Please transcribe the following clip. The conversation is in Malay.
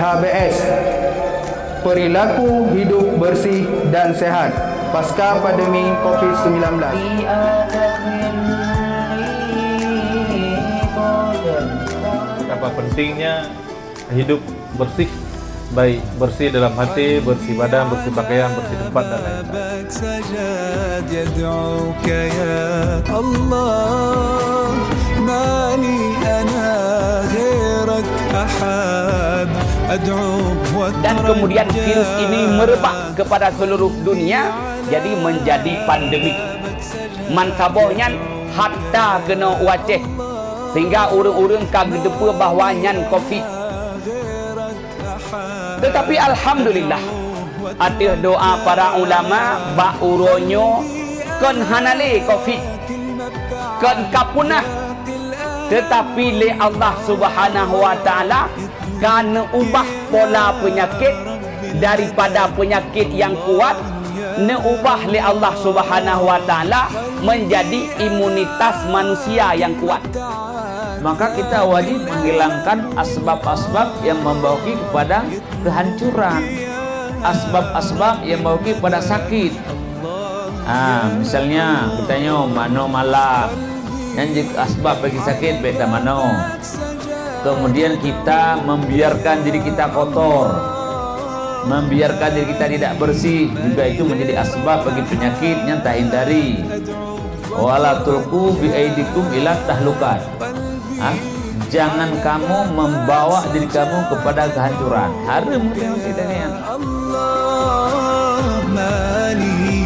PHBS, perilaku hidup bersih dan sehat pasca pandemi COVID-19. Betapa pentingnya hidup bersih, baik bersih dalam hati, bersih badan, bersih pakaian, bersih tempat dan lain-lain. Dan kemudian virus ini merebak kepada seluruh dunia, jadi menjadi pandemik. Mantabohnya hatta kena waceh, sehingga urang-urang kagedepa bahawa nyan COVID. Tetapi alhamdulillah, ada doa para ulama ba uronyo kon hanale COVID, kon kapunah. Tetapi le Allah Subhanahu wa taala kan ubah pola penyakit daripada penyakit yang kuat, ne ubah le Allah Subhanahu wa taala menjadi imunitas manusia yang kuat. Maka kita wajib menghilangkan asbab-asbab yang membawa kepada kehancuran, asbab-asbab yang membawa kepada sakit. Misalnya bertanya mano malam, yang jika asbab bagi sakit beda mano. Kemudian kita membiarkan diri kita kotor, membiarkan diri kita tidak bersih, juga itu menjadi asbab bagi penyakit yang tak hindari. Wala tulqu bi aidikum ila tahlukat. Jangan kamu membawa diri kamu kepada kehancuran. Harum kita ni.